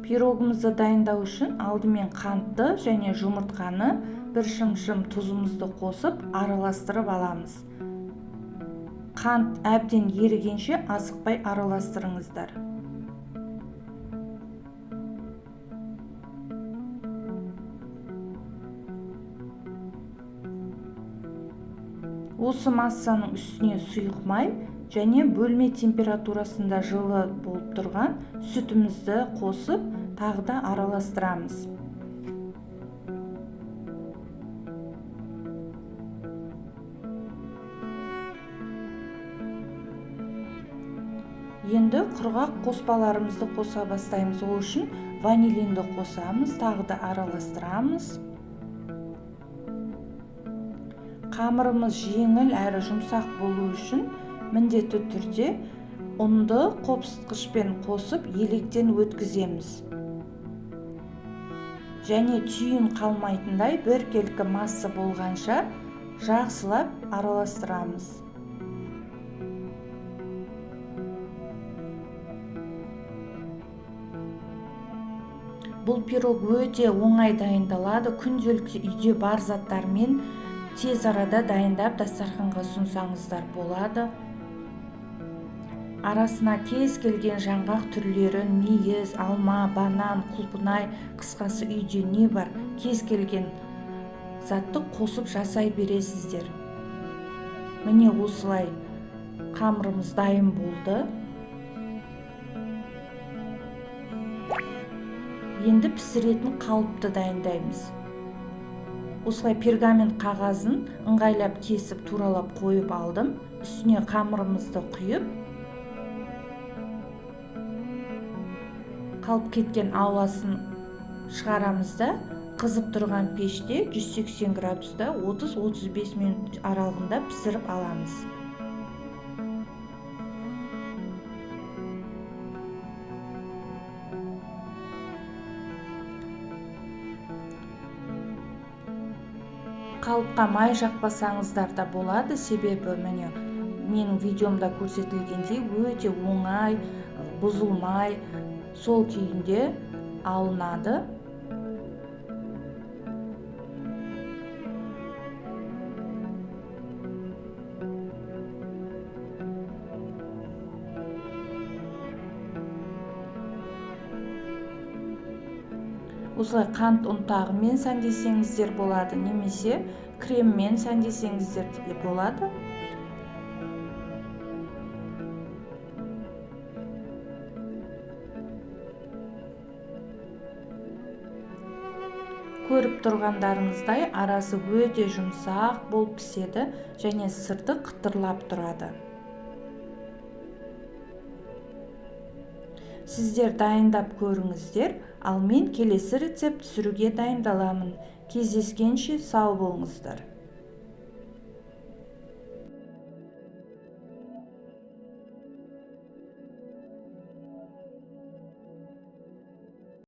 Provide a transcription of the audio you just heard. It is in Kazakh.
Пирогымызды дайындау үшін алдымен қантты және жұмыртқаны, бір шымшым тұзымызды қосып араластырып аламыз. Қант әбден ерігенше асықпай араластырыңыздар. Осы массаның үстіне сұйық май және бөлме температурасында жылы болып тұрған сүтімізді қосып, тағы да араластырамыз. Енді құрғақ қоспаларымызды қоса бастаймыз. Ол үшін ванилинді қосамыз, тағы да араластырамыз. Қамырымыз жеңіл әрі жұмсақ болу үшін міндетті түрде ұнды қопсытқышпен қосып електен өткіземіз. Және түйін қалмайтындай біркелкі масса болғанша жақсылап араластырамыз. Бұл пирог өте оңай дайындалады. Күнделікті үйде бар заттармен тез арада дайындап дастарханға ұсынсаңыздар болады. Арасына кез келген жаңғақ түрлерін, мейіз, алма, банан, құлпынай, қысқасы үйде не бар, кез келген затты қосып жасай бересіздер. Міне осылай қамырымыз дайын болды. Енді пісіретін қалыпты дайындаймыз. Осылай пергамент қағазын ыңғайлап кесіп туралап қойып алдым. Үстіне қамырымызды құйып, қалып кеткен ауасын шығарамыз да қызып тұрған пеште 180 градуста 30-35 минут аралығында пісіріп аламыз. Қалыпқа май жақпасаңыздар да болады, себебі міне менің видеомда көрсетілгендей өте оңай, бұзылмай, сол күйінде алынады. Осылай қант ұнтағымен сәндесеңіздер болады, немесе креммен сәндесеңіздер де болады. Көріп тұрғандарыңыздай арасы өте жұмсақ болып піседі және сырты қытырлап тұрады. Сіздер дайындап көріңіздер, ал мен келесі рецепт түсіруге дайындаламын. Кездескенше сау болыңыздар.